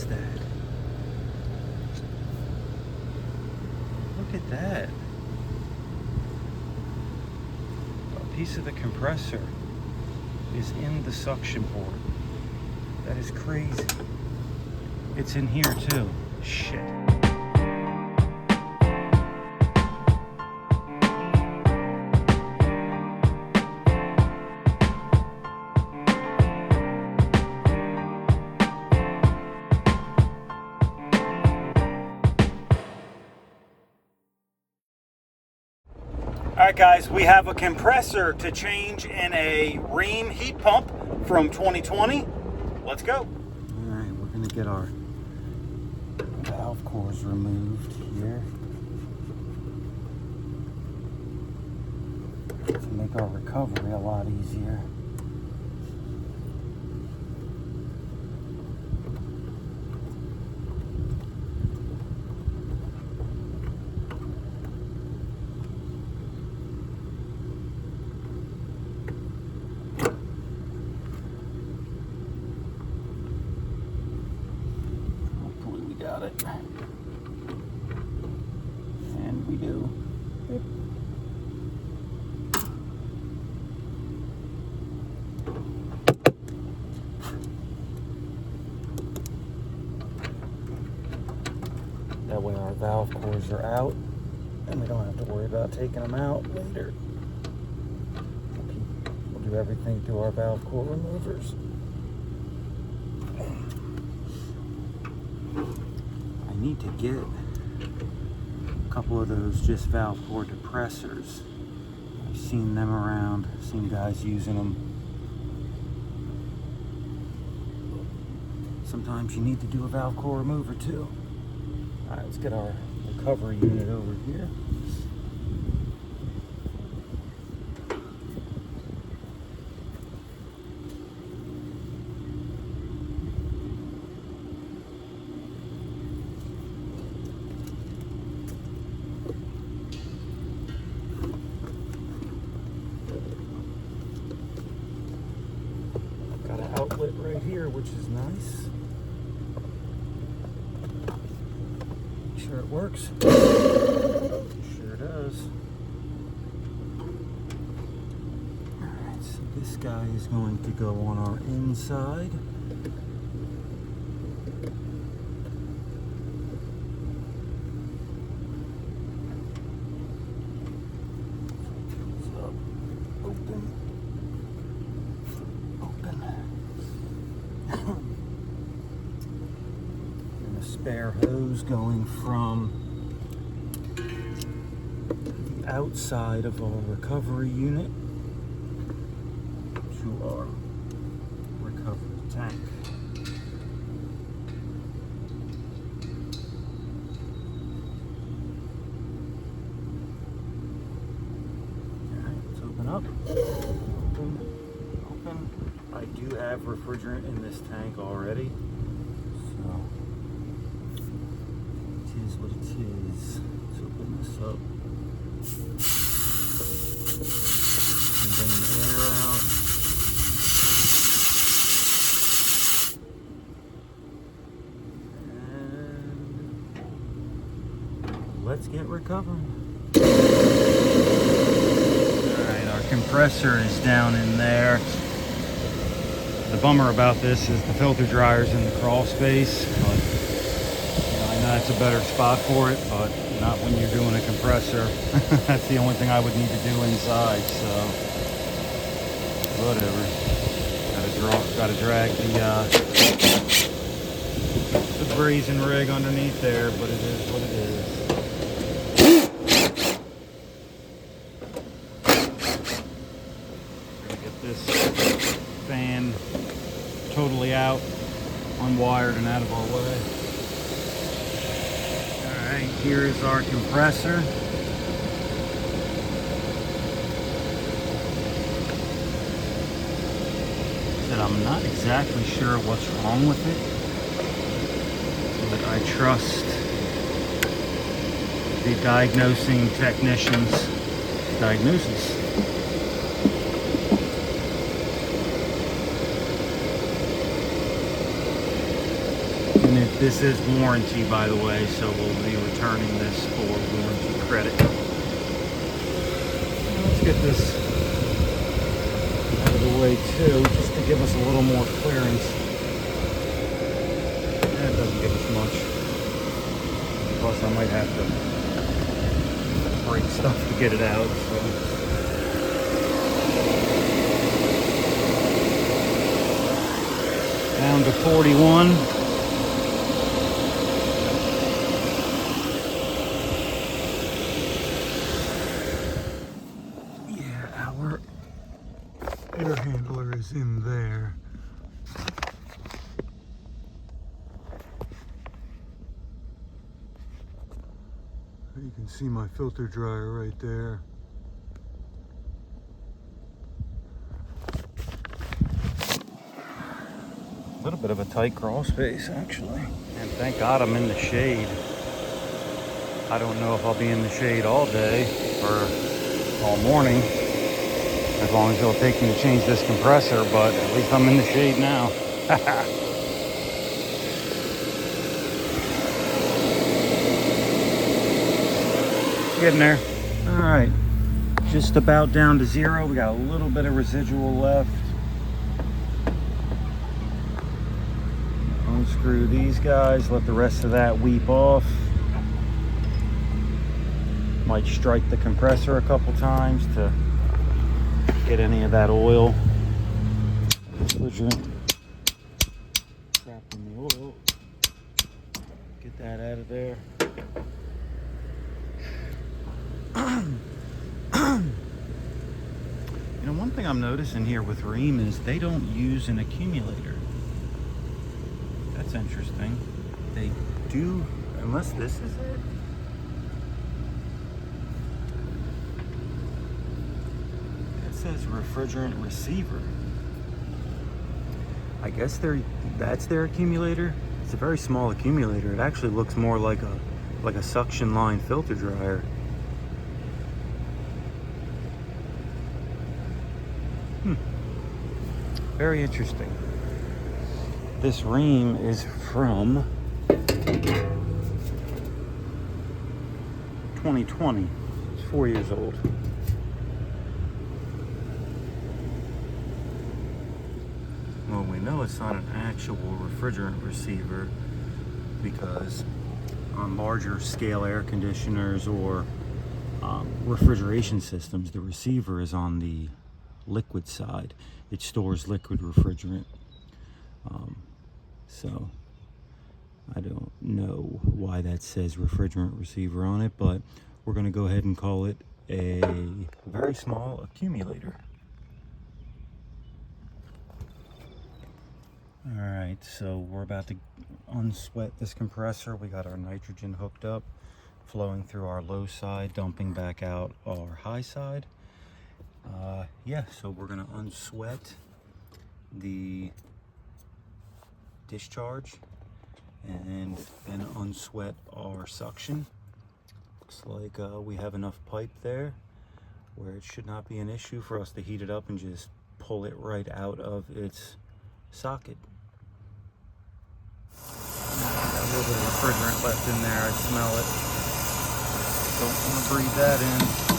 is that? Look at that. A piece of the compressor is in the suction port. That is crazy. It's in here too. Shit. Alright guys, we have a compressor to change in a Rheem heat pump from 2020. Let's go. Alright, we're going to get our valve cores removed here to make our recovery a lot easier. Got it. And we do. Yep. That way our valve cores are out and we don't have to worry about taking them out later. We'll do everything through our valve core removers. I need to get a couple of those just valve core depressors. I've seen them around, seen guys using them. Sometimes you need to do a valve core remover too. Alright, let's get our recovery unit over here. Outlet right here, which is nice. Make sure it works. Sure does. Alright, so this guy is going to go on our inside. Spare hose going from the outside of our recovery unit to our recovery tank. Alright, let's open up. Open. I do have refrigerant in this tank already. So is what it is. Let's open this up and bring the air out. And let's get recovering. Alright, our compressor is down in there. The bummer about this is the filter dryer's in the crawl space, but that's a better spot for it, but not when you're doing a compressor. That's the only thing I would need to do inside, so whatever. Gotta drag the brazing rig underneath there, but it is what it is. Gotta get this fan totally out, unwired and out of our way. Here is our compressor. I'm not exactly sure what's wrong with it, but I trust the diagnosing technician's diagnosis. And This is warranty, by the way, so we'll be returning this for warranty credit. Let's get this out of the way too, just to give us a little more clearance. That doesn't give us much. Plus I might have to break stuff to get it out, so. Down to 41. Air handler is in there. You can see my filter dryer right there. A little bit of a tight crawl space, actually. And thank God I'm in the shade. I don't know if I'll be in the shade all day or all morning, as long as it'll take me to change this compressor, but at least I'm in the shade now. Getting there. All right, just about down to 0. We got a little bit of residual left. Unscrew these guys, let the rest of that weep off. Might strike the compressor a couple times to get any of that oil, refrigerant, crap in the oil. Get that out of there. You know, one thing I'm noticing here with Rheem is they don't use an accumulator. That's interesting. They do, unless this is it. Says refrigerant receiver. I guess that's their accumulator. It's a very small accumulator. It actually looks more like a suction line filter dryer. Very interesting. This Rheem is from 2020. It's 4 years old. Well, we know it's not an actual refrigerant receiver because on larger scale air conditioners or refrigeration systems, the receiver is on the liquid side. It stores liquid refrigerant. So I don't know why that says refrigerant receiver on it, but we're going to go ahead and call it a very small accumulator. All right, so we're about to unsweat this compressor. We got our nitrogen hooked up, flowing through our low side, dumping back out our high side. Yeah, so we're gonna unsweat the discharge and then unsweat our suction. Looks like we have enough pipe there where it should not be an issue for us to heat it up and just pull it right out of its socket. Got a little bit of refrigerant left in there. I smell it. Don't want to breathe that in.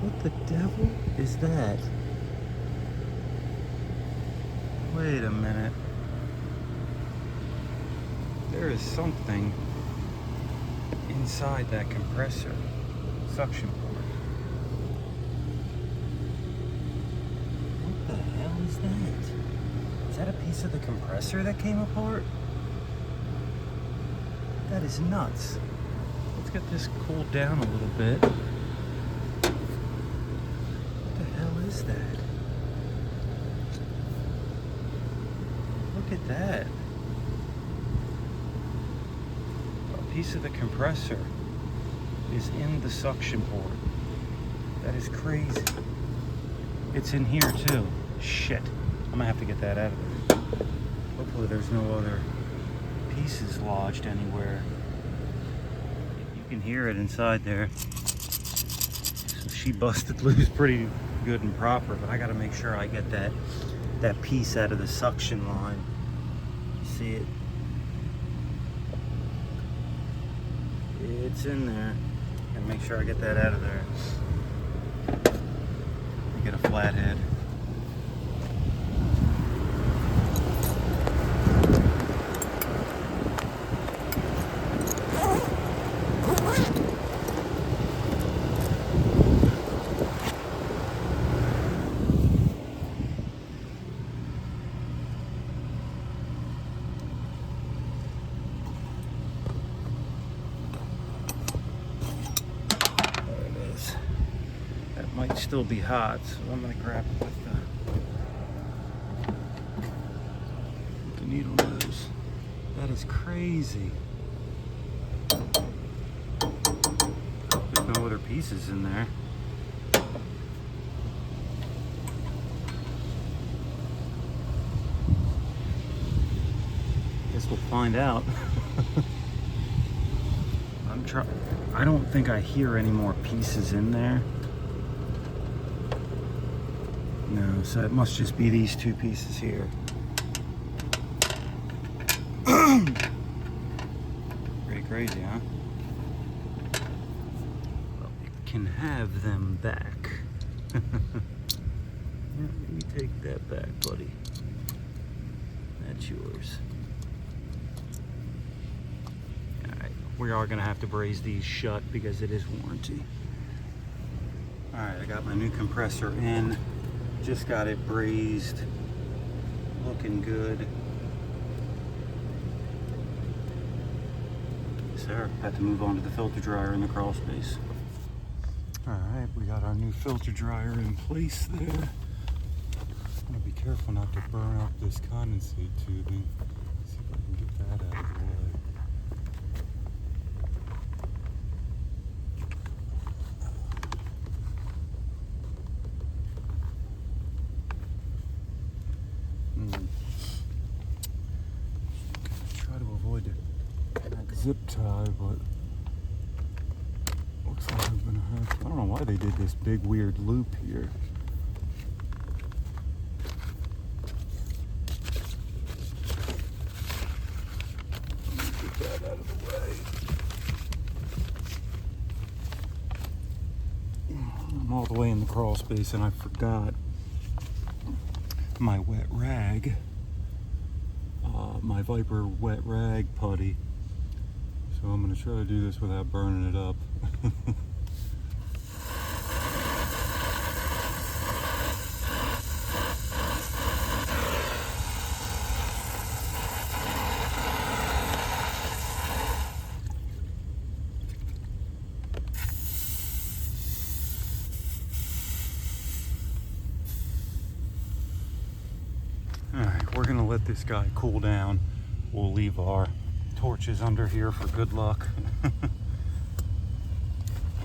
What the devil is that? Wait a minute. There is something inside that compressor suction port. What the hell is that? Is that a piece of the compressor that came apart? That is nuts. Let's get this cooled down a little bit. What the hell is that? at that. A piece of the compressor is in the suction port. That is crazy. It's in here too. Shit. I'm gonna have to get that out of there. Hopefully there's no other pieces lodged anywhere. You can hear it inside there. So she busted loose pretty good and proper, but I gotta make sure I get that piece out of the suction line. You see it? It's in there. Gotta make sure I get that out of there. Get a flathead. Might still be hot, so I'm gonna grab it with the needle nose. That is crazy. There's no other pieces in there. Guess we'll find out. I don't think I hear any more pieces in there. No, so it must just be these two pieces here. Pretty crazy, huh? Well, you can have them back. Let me take that back, buddy. That's yours. Alright, we are going to have to braze these shut because it is warranty. Alright, I got my new compressor in. Just got it brazed, looking good. Sir, had to move on to the filter dryer in the crawl space. All right, we got our new filter dryer in place there. I'm gonna be careful not to burn up this condensate tubing. See if I can get that out of the way. Zip tie, but looks like I'm gonna have to. I don't know why they did this big weird loop here. Let me get that out of the way. I'm all the way in the crawl space and I forgot my wet rag, my Viper wet rag putty. So I'm going to try to do this without burning it up. Alright, we're going to let this guy cool down. We'll leave our torches under here for good luck.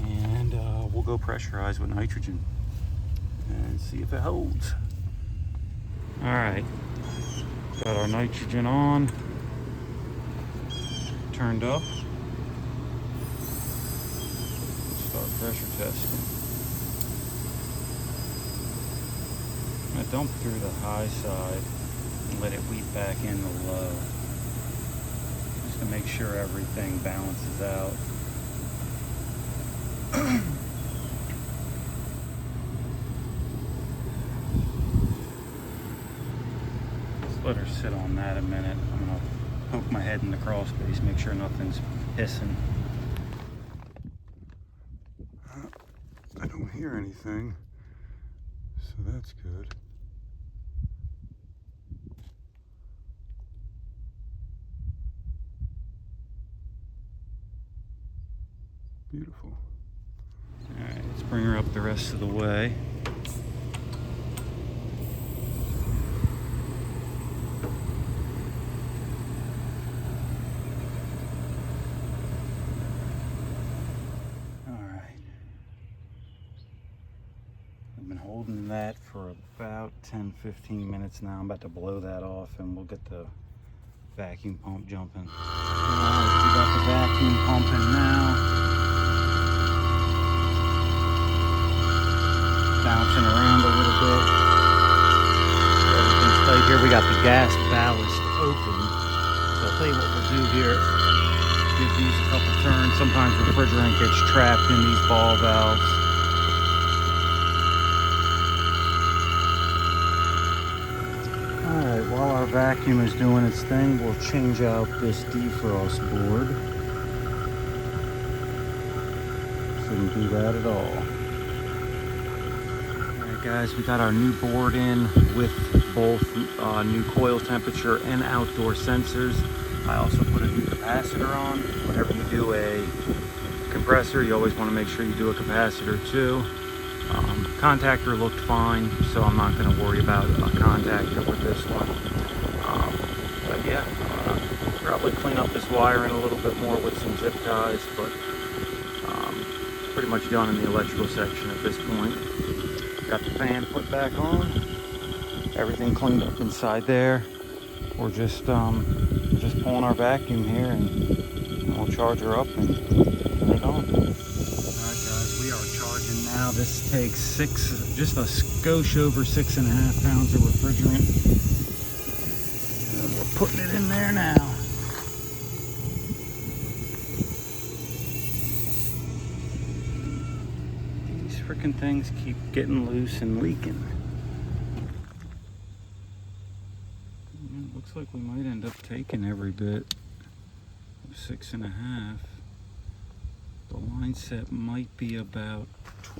And we'll go pressurize with nitrogen and see if it holds. All right, got our nitrogen on, turned up. Start pressure testing. I'm gonna dump through the high side and let it weep back in the low, to make sure everything balances out. Let's let her sit on that a minute. I'm gonna poke my head in the crawl space, make sure nothing's hissing. I don't hear anything, so that's good. Beautiful. All right, let's bring her up the rest of the way. I've been holding that for about 10-15 minutes now. I'm about to blow that off and we'll get the vacuum pump jumping. Alright, we got the vacuum pumping now. Bouncing around a little bit. Everything's tight here. We got the gas ballast open. So I'll tell you what we'll do here. Give these a couple turns. Sometimes refrigerant gets trapped in these ball valves. Alright, while our vacuum is doing its thing, we'll change out this defrost board. Shouldn't do that at all. Alright guys, we got our new board in with both new coil temperature and outdoor sensors. I also put a new capacitor on. Whenever you do a compressor, you always want to make sure you do a capacitor too. Contactor looked fine, so I'm not going to worry about a contactor with this one. But yeah, probably clean up this wiring a little bit more with some zip ties, but pretty much done in the electrical section at this point. Got the fan put back on. Everything cleaned up inside there. We're just pulling our vacuum here and we'll charge her up and turn it on. Alright guys, we are charging now. This takes just a skosh over 6.5 pounds of refrigerant. And we're putting it in there now. These freaking things keep getting loose and leaking. Looks like we might end up taking every bit of 6.5. The line set might be about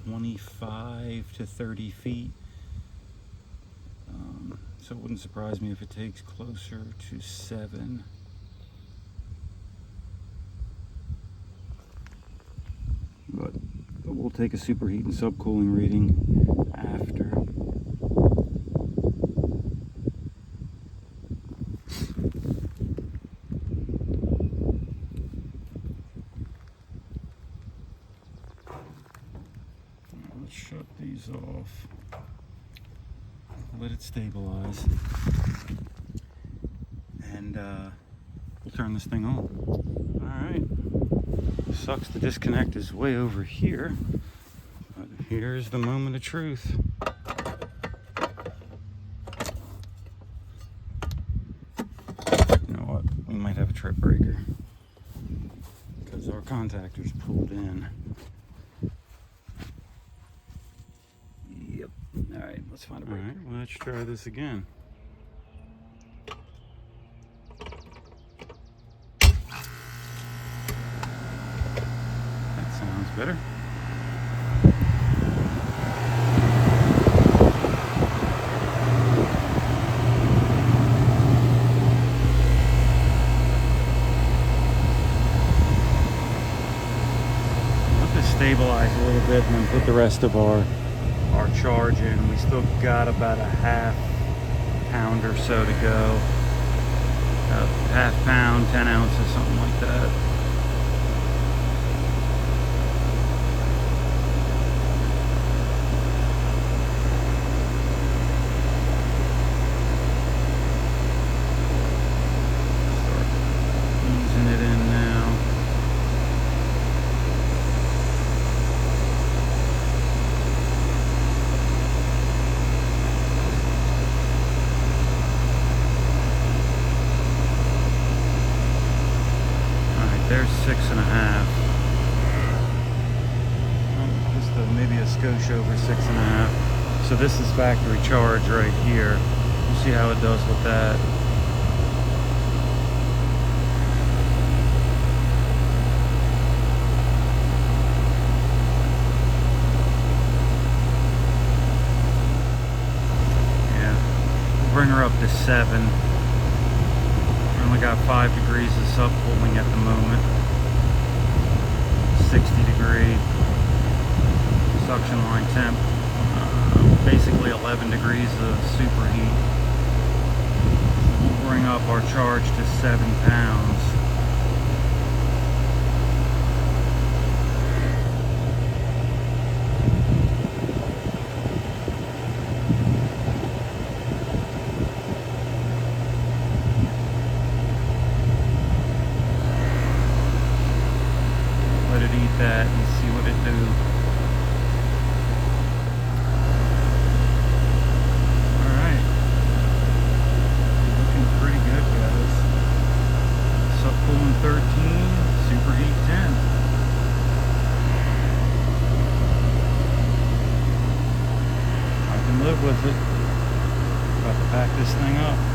25 to 30 feet. So it wouldn't surprise me if it takes closer to 7. But we'll take a superheat and subcooling reading after. Let's shut these off. Let it stabilize. And we'll turn this thing on. Alright. Sucks the disconnect is way over here. But here's the moment of truth. You know what? We might have a trip breaker. Because our contactor's pulled in. Yep. Alright, let's find a breaker. Alright, well, let's try this again. That sounds better. Stabilize a little bit and then put the rest of our charge in. We still got about a half pound or so to go. Half pound, 10 ounces, something like that. Start easing it in now. There's 6.5. Just maybe a skosh over 6.5. So this is factory charge right here. We'll see how it does with that. Yeah, we'll bring her up to 7. We got 5 degrees of subcooling at the moment. 60 degree suction line temp. Basically 11 degrees of superheat. We'll bring up our charge to 7 pounds. with it. About to pack this thing up.